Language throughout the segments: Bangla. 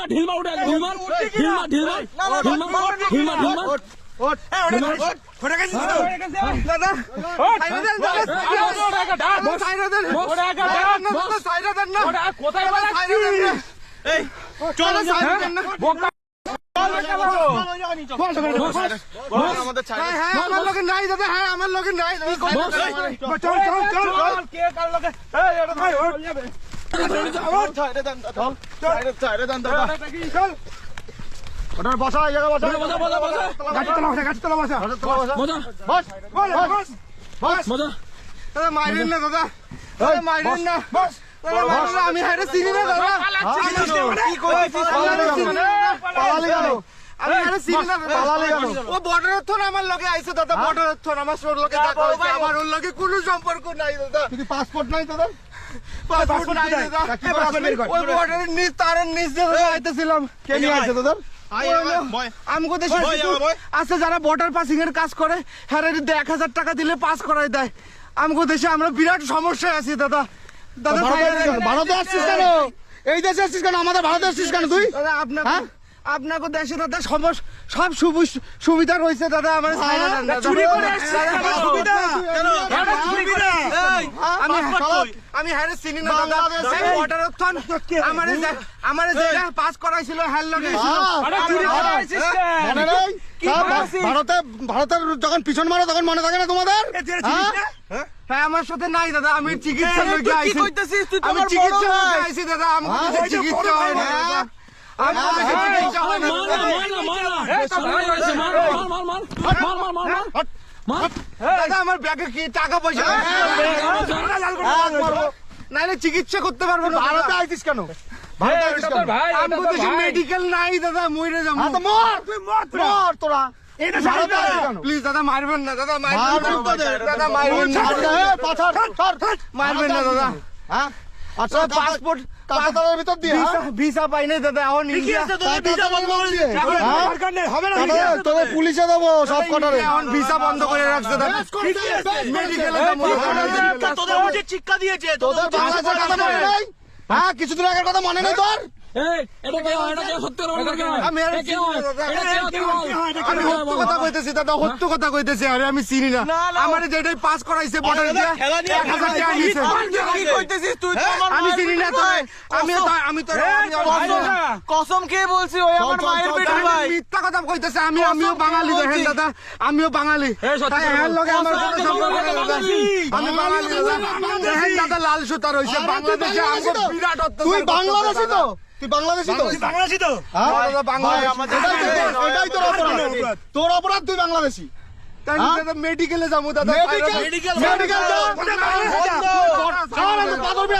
ঢিলমা উঠে আমার লোকে নাই বসা মাইরেন না দাদা, মাইরেন না, আমি হারে চিনি না দাদা, ও বর্ডারের থন আমার লগে আইছে দাদা, বর্ডারের থন আমার সোর লগে দেখা হইছে, আমার ওর লগে কোনো সম্পর্ক নাই দাদা। পাসপোর্ট নাই দাদা, পাসপোর্ট নাই দাদা, ওই বর্ডারের নিচ তারের নিচ দিয়ে আইতেছিলাম। কে নিয়ে আইছে দাদা? আমগো দেশে আছে যারা বর্ডার পাসিং এর কাজ করে, হ্যাঁ 1000 টাকা দিলে পাস করাই দেয়। আমগো দেশে আমরা বিরাট সমস্যায় আছি দাদা। দাদা ভারতে আসছিস কেন? এই দেশে আসছিস কেন? আমাদের ভারতে আসছিস কেন তুই? আপনাকে দেশে দাদা সব সুবিধা রয়েছে দাদা। আমার আমি হ্যারে চিনি না দাদা, আমার জায়গা পাস করাইছিল হ্যার লগে। ভারতের যখন পিছন মারো তখন মনে থাকে না তোমাদের? হ্যাঁ আমার সাথে নাই দাদা, আমি চিকিৎসা লইতে আইছি। আমি চিকিৎসা লইতে আইছি দাদা, আমাকে চিকিৎসা হয় না। আমার ব্যাগে কি টাকা পয়সা নাইলে চিকিৎসা করতে পারবো না। ভারতে আইছিস কেন? মেডিকেল নাই দাদা, মরে যাবো। তোরা প্লিজ দাদা মারবেন না দাদা, দাদা মারবেন না, মারবেন না দাদা। আচ্ছা পাসপোর্ট ভিতর দিয়ে ভিসা পাই নাই দাদা, এখন তোদের পুলিশে দেবো সব কটারে, এখন ভিসা বন্ধ করে রাখছে দাদা। শিক্ষা দিয়েছে তোদের বাংলাদেশের কথা মনে নাই? হ্যাঁ কিছুদিন আগের কথা মনে নেই তোর? কথা কইতেছি দাদা, সত্য কথা কইতেছি। আরে আমি চিনি না, আমার যেটাই পাস করাইছে বর্ডার দিয়ে 1000 টাকা নিছে। আমি চিনি না তোরে, আমি তো কসম খেয়ে বলছি ওই আমার মায়ের পেটে ভাই। মিথ্যা কথা কইতেছে। আমিও বাঙালি, দেখেন দাদা আমিও বাঙালি, তাই এর লগে আমার কোনো সম্পর্ক নাই দাদা। আমি বাঙালি দাদা, দেখেন দাদা লাল সুতা রইছে বাংলাদেশে। আমগো বিরাট অত্যাচার। তুই বাংলাদেশী তো? তুই বাংলাদেশী তো? বাংলাদেশী তো? হ্যাঁ দাদা বাংলাদেশী। এটাই তোর অপরাধ, তোর অপরাধ, তুই বাংলাদেশী। তাই দাদা মেডিকেলে যাবো দাদা, মেডিকেল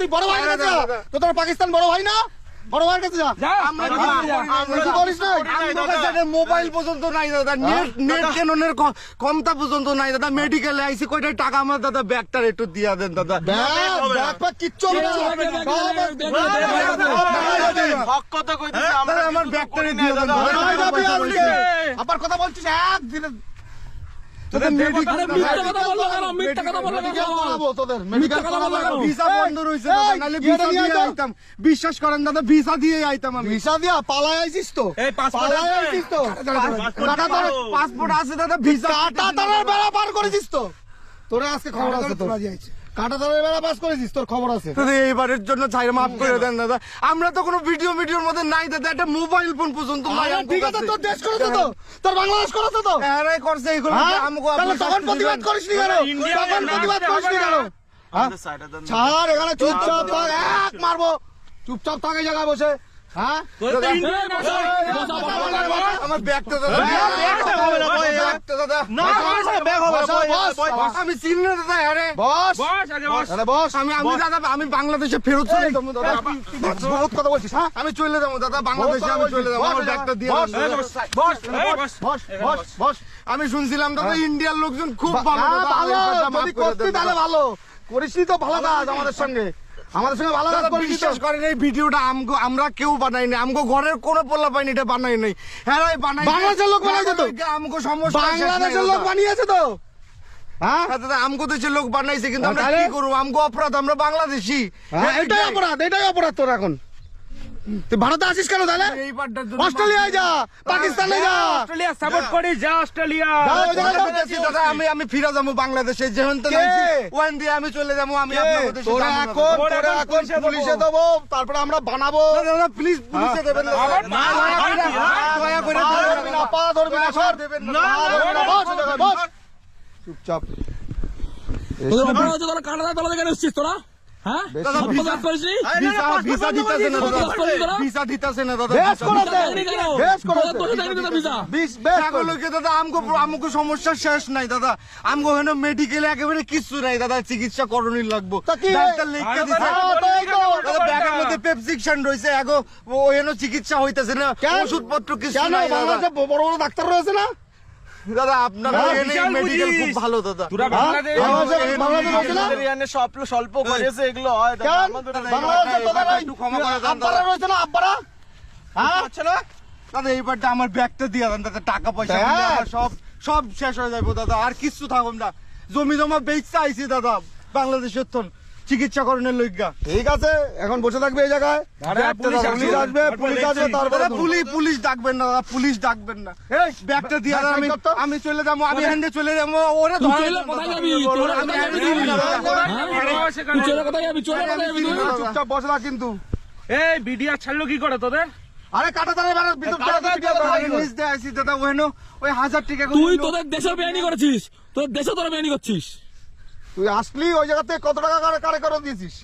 তুই বড় ভাই কাছে যা, তোর পাকিস্তান বড় ভাই না, বড় ভাইয়ের কাছে যা। মোবাইল পর্যন্ত নাই দাদা, নেট কেননের ক্ষমতা পর্যন্ত নাই দাদা। মেডিকেলে আইসি কয়টা টাকা আমার দাদা ব্যাগটার একটু দিয়া দেন দাদা। কিচ্ছু আমার ব্যাগটারে দিয়ে দেন। আবার কথা বলছিস একদিনে বিশ্বাস করেন দাদা, ভিসা দিয়ে আইতাম। ভিসা দিয়া পালাই আইছিস তো? পাসপোর্ট আছে দাদা, ভিসা বেড়া পার করেছিস তো? তোরা আজকে খবর আছে তো? কাঁটাতারের বেলা পাস করেছিস, তোর খবর আছে। এইবারের জন্য ছাইরে মাফ করে দেন দাদা। আমরা তো কোনো ভিডিওর মধ্যে নাই দাদা, একটা মোবাইল ফোন পর্যন্ত নাই। ঠিক আছে তোর দেশ করেছে তো, তোর বাংলাদেশ করেছে তো? হ্যাঁ করছে এইগুলো। তখন প্রতিবাদ করিসনি কেন? তখন প্রতিবাদ করিসনি কেন? ছাড়, এখানে চুপচাপ থাক, এক মারবো, চুপচাপ থাকে জায়গায় বসে। হ্যাঁ আমার ব্যাগটা দাদা ব্যাগটা দাদা আমি চিনি না দাদা আরে বস দাদা বস আমি দাদা আমি বাংলাদেশে ফেরত চলে যাবো দাদা বহুত কথা বলছিস হ্যাঁ আমি চলে যাবো দাদা বাংলাদেশে আমি চলে যাবো আমার ব্যাগটা দিয়ে দেন। বস বস বস বস আমি শুনছিলাম দাদা ইন্ডিয়ার লোকজন খুব ভালো হ্যাঁ, দাদা, ভালো আমার ব্যাগটা মাফ যদি করে করতি দেন তাহলে দাদা। ভালো করিসনি তো ভালো কাজ আমাদের সঙ্গে ভালো কাজ দাদা, করিস বিশ্বাস করেন এই ভিডিওটা আমরা কেউ বানাই না আমগো ঘরের কোনো পোলা পাইনি এটা বানাই নাই হ্যাঁ ভাই বানাই বাংলাদেশের লোক বানাইছে তো? আমগো সমস্যা বাংলাদেশের লোক বানিয়েছে তো হ্যাঁ দাদা আমগো দেশের লোক বানাইছে কিন্তু আমরা তাহলে? কি করবো আমগো অপরাধ আমরা বাংলাদেশি হ্যাঁ, এটাই অপরাধ তোর এখন তুই ভারতে আসিস কেন তাহলে এই পার্টটা অস্ট্রেলিয়ায় যা পাকিস্তানে যা অস্ট্রেলিয়া সাপোর্ট করি যা অস্ট্রেলিয়া যা, ওই জায়গায় যা। দাদা আমি ফিরে যাবো বাংলাদেশে যেহেন তো কে? ওয়ান দিয়ে আমি চলে যাবো আমি আপনাদের দেশে তোরা যাবো না এখন দাদা। তোরা এখন পুলিশে দেবো তারপরে আমরা বানাবো দাদা প্লিজ পুলিশে দেবেন না আবার দাদা। দয়া করে পা দেবেন ধরবি না। না, পা ধরবি না, সর। দেবেন পা ধরবি না, বস, ওই জায়গায় বস। চুপচাপ তোদের অপরাধ হচ্ছে তোরা কানাডা তোরা কেন এসেছিস তোরা হ্যাঁ দাদা, সব কাজ করিসনি ভিসা দিতেছে না দাদা কাজ করিস তোরা? ভিসা দিতেছে না দাদা বেশ ভিসা করেছে বেশ করেছে তোরা চাকরি দিতে ভিসা বেশ ছাগলকে দাদা আমগো সমস্যা শেষ নাই দাদা আমগো হেন মেডিকেলে একেবারে কিছু নাই দাদা চিকিৎসা করণী লাগবো তা কি? ডাক্তার লিখে দিছে দাদা ব্যাগের মধ্যে পেপসিকশন রয়েছে এগো ও হেন চিকিৎসা হইতেছে না কেন? ওষুধপত্র কিছু কেন নাই দাদা বাংলাদেশে বড় বড় ডাক্তার রয়েছে না দাদা আপনার বিশাল মেডিকেল বুঝিস। খুব ভালো দাদা তোরা বাংলাদেশ বাংলাদেশে রয়েছে না স্বল্প করেছে এগুলো হয় কেন বাংলাদেশে তোদের ওই একটু ক্ষমা করে দেন আব্বারা দাদা। রয়েছে না আব্বারা হ্যাঁ দাদা এইবারটা আমার ব্যাগটা দিয়ে দেন দাদা টাকা পয়সা ব্যাগ? মিলে আমার সব শেষ হয়ে যাবো দাদা আর কিচ্ছু থাকুন না জমি জমা বেচতে আইছি দাদা বাংলাদেশের তো চিকিৎসা করণের লইগা ঠিক আছে এখন বসে থাকবে এই জায়গায় পুলিশ পুলিশ আসবে পুলিশ আসবে তারপরে দাদা পুলিশ ডাকবেন না দাদা পুলিশ ডাকবেন না এই ব্যাগটা দিয়ে দেন, ব্যাগ কর তো। আমি চলে যাবো আমি হ্যান্ডে চলে যাবো ওরে তুই ধরে চলে কোথায় যাবি চলে আমি কোথায় যাবি চিনি না দাদা। তুই চলে কোথায় যাবি চলে কোথায় যাবি তুই চুপচাপ বসে থাক কিন্তু এই ভিডিও ছাড়লো কি করে তোদের আরে কাটা তারে ভিতর নিচ দিয়ে আইছি দাদা ওই 1000 টাকা করে তুই নিল। তোদের দেশের বেআইনি করেছিস তোদের দেশে তোরা বেআইনি করছিস তুই আসলি ওই জায়গাতে কত টাকা কারে করে দিয়েছিস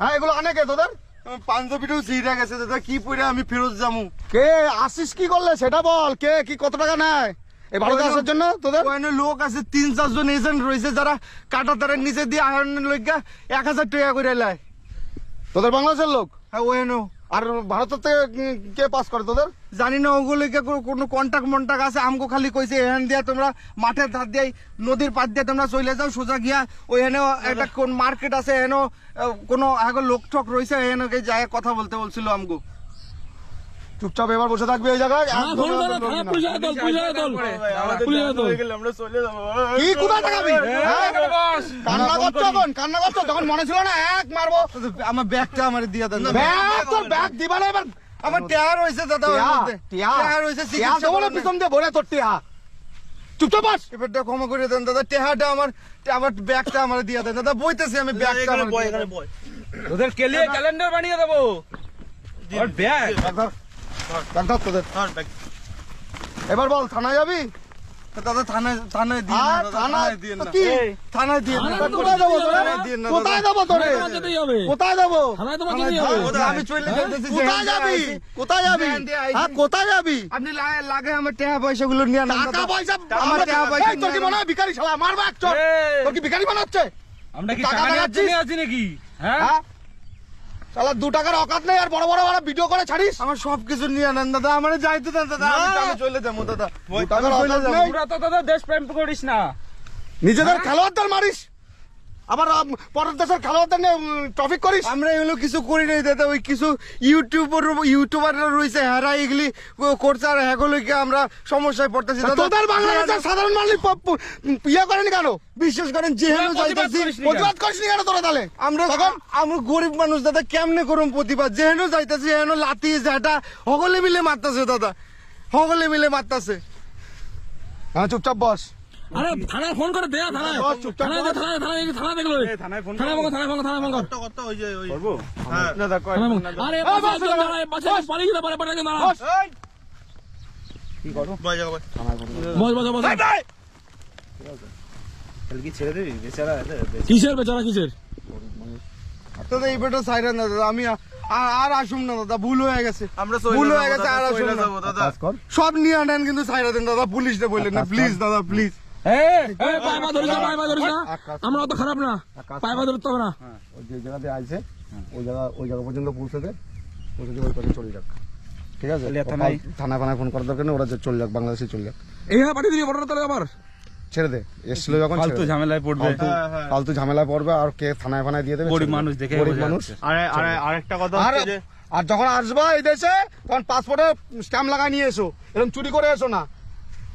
হ্যাঁ এগুলো আনে কে তোদের আমার পাঞ্জাবিটাও ছিঁড়ে গেছে দাদা কি পরে আমি ফেরত যাবো কে আসিস কি করলে সেটা বল কে কি কত টাকা নেয় এই ভারতে আসার জন্য তোদের ওখানে লোক আছে 3-4 জন এজেন্ট রয়েছে যারা কাটা তারের নিচে দিয়ে আহরণের লইগা 1000 টাকা করে লাই তোদের বাংলাদেশের লোক হ্যাঁ ওখানেও আর ভারতের থেকে কে পাস করে তোদের জানি না ওগুলো কোনো কন্টাক্ট মন্টাক্ট আছে আমগো খালি কইছে এখান দিয়া তোমরা মাঠের ধার দিয়ে নদীর পাশ দিয়ে তোমরা চলে যাও সোজা গিয়া ওইখানে একটা কোন মার্কেট আছে এখানে কোনো আগে লোক ঠক রয়েছে এখানে যায় কথা বলতে বলছিল আমগো চুপচাপ এবার বসে থাকবে এই জায়গায় হ্যাঁ ফোন করো থানা পুলিশের দল পুলিশের দল পুলিশের দল আমরা চলে যাবো কি কোথায় টাকাবি হ্যাঁ? বস কান্না করছো কান্না করছো তখন মনে ছিল না এক মারবো আমার ব্যাগটা আমার দিয়ে দেন ব্যাগ তোর ব্যাগ দিবা না এবার আমার টেয়ার হয়েছে দাদা ওর মধ্যে টেয়ার হয়েছে চিকিৎসা দেবো না করণে। পিছন দিয়ে ভরে তোর টিয়া চুপচাপ বস এবারটা ক্ষমা করে দেন দাদা টেহাটা আমার ব্যাগটা আমার দিয়ে দেন দাদা বইতেছি আমি ব্যাগটা আমার দিয়ে দেন। তোদের কেলিয়ে ক্যালেন্ডার বানিয়ে দেবো আর ব্যাগ ব্যাগ ধর তোদের এবার বল থানায় যাবি দাদা থানায় দিয়ে আর না, দাদা, থানায় দিয়ে তো না। কি থানায় দিয়ে না। থানায় তো কোথায় যাবো তোরে থানায় দিয়ে না, কোথায় দাদা। যাবো তোরে থানায় যেতেই হবে কোথায় যাবো থানায় তোমার থানায় যেতেই হবে দাদা, আমি চলে যেতেছি কোথায় যাবি কোথায় যাবি যেখান দিয়ে আইছি। হ্যাঁ কোথায় যাবি আপনি লাগে আমার টাকা পয়সা গুলো নিয়ে নেন টাকা দাদা। পয়সা আমার টাকা পয়সা এই, তোর কি নিয়ে মনে হয় ভিখারি শালা মারবা এক চোট এই। তোর কি ভিখারি বানাচ্ছে আমরা কি টাকা টাকা নেওয়ার দেখাচ্ছিস? জন্য আছি নাকি হ্যাঁ হ্যাঁ শালা 2 টাকার অকাত নেই আর বড় বড় ভিডিও করে ছাড়িস আমার সবকিছু নিয়ে নেন দাদা আমার যাইতে দেন দাদা আমি চলে যাবো দাদা 2 টাকার আমি চলে অকাত যাবো। নেই তোরা তো তোদের দেশ প্রেম করিস না নিজেদের খেলোয়াড়দের মারিস আবার পরের দেশের খেলোয়াড়দের নিয়ে ট্রফিক করিস আমরা এগুলো কিছু করি নাই দাদা ওই কিছু ইউটিউবাররা রয়েছে হেরা এগুলি করছে আর এগুলোকে আমরা সমস্যায় পড়তেছি দাদা তোদের বাংলাদেশের সাধারণ মানুষ ইয়ে করেনি কেন বিশ্বাস করেন যেহেতু প্রতিবাদ যাইতেছি করিসনি। প্রতিবাদ করিস নি কেন তোরা তাহলে আমরা গরিব মানুষ দাদা কেমনে করুম প্রতিবাদ যেহেন যাইতেছি হেন লাতি ঝাঁটা সকলে মিলে মারতাছে দাদা সকলে মিলে মারতাছে হ্যাঁ চুপচাপ বস আরে থানায় ফোন করে দে থানায় বস, চুপচাপ থানায় দে, বস। থানায় দেখলো থানায় ফোন আরে বস, বাসে বস, দাঁড়ায় বাসে পালিয়ে যেতে পারে পাঠাকে দাঁড়া বস। বস বস বস কিসের বেচারা কিসের দাদা এই বেটা সাইরেন না দাদা, আমি আর আসুম না দাদা, ভুল হয়ে গেছে, আমরা ভুল হয়ে গেছে, আর আসুম না দাদা। কাজ কর। সব নিয়ে আনেন কিন্তু সাইরা দেন দাদা, পুলিশটা বললেন না প্লিজ দাদা প্লিজ। পাইবা ধরিস না, পাইবা ধরিস না, আমরা অত খারাপ না, পাইবা ধরতে হবে না। ওই যে জায়গাতে আছে ওই জায়গা পর্যন্ত পৌঁছে দে, পৌঁছে দিয়ে ওই পাশে চলে যাক, ঠিক আছে? থানায় ফোন করার দরকার নেই, ওরা যে চলে যাক, বাংলাদেশে চলে যাক, এইভাবে পাঠিয়ে দিবি বর্ডার তলে আবার। ছেড়ে দে, এসছিল যখন ফালতু ঝামেলায় পড়বে, ফালতু ঝামেলায় পড়বে, আর কে থানায় দিয়ে দেবে? গরিব মানুষ দেখে গরিব বোঝা মানুষ। যাচ্ছে। আরেকটা কথা আর হচ্ছে যে আর যখন আসবা এই দেশে তখন পাসপোর্টে স্ট্যাম্প লাগাই নিয়ে এসো, এরকম চুরি করে এসো না।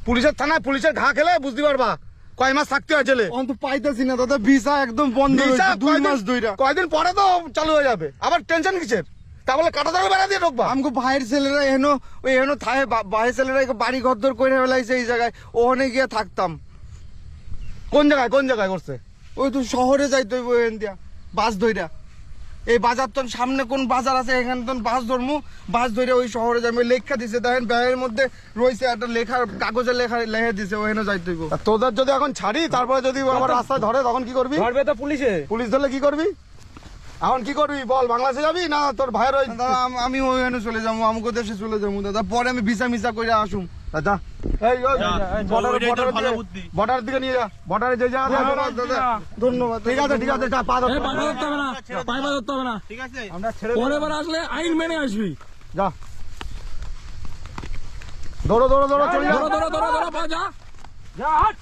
পুলিশের থানায় পুলিশের ঘা খেলে বুঝতে পারবা কয় মাস থাকতে হয় জেলে। অন্ত পাইতেছি না দাদা, ভিসা একদম বন্ধ হয়েছে 2 মাস ধইরা। কয়দিন পরে তো চালু হয়ে যাবে, আবার টেনশন কিসের? তা বলে কাটা ধরে বেড়া দিয়ে ঢুকবা? আমগো ভাইয়ের ছেলেরা এহেনো থায়, ভাইয়ের ছেলেরা বাড়ি ঘর করে ফেলাইছে এই জায়গায়, ওখানে গিয়ে থাকতাম। কোন জায়গায় করছে? ওই তো শহরে যাইতে হইব এখান দিয়া বাস ধইরা, এই বাজার তো সামনে কোন বাজার আছে এখানে তো বাস ধরমু, বাস ধরে ওই শহরে যাই। লেখা দিছে দেখেন, ব্যাগের মধ্যে রয়েছে একটা লেখার কাগজে লেখা দিছে, ওখানে যাইতে হইব। তা তোদের যদি এখন ছাড়ি, তারপরে যদি আবার রাস্তায় ধরে তখন কি করবি? ধরবে তো পুলিশে। পুলিশ ধরলে কি করবি? এখন কি করবি বল? বাংলাদেশে যাবি না তোর ভাইয়ের ওই? দাদা আমি ওখানে চলে যাবো, আমাকে দেশে চলে যাবো দাদা, পরে আমি ভিসা মিসা করে আসুম। যা, এই বর্ডারের দিকে নিয়ে যা, বর্ডারে যে যা। দাদা ধন্যবাদ। ঠিক আছে যা, পা ধর। পাইবা ধরতে হবে না, পাইবা ধরতে হবে না, ঠিক আছে পরের বার আসলে আইন মেনে আসবি। যা, দৌড়ো চলে যা। ধরো, যা, যা, হাট।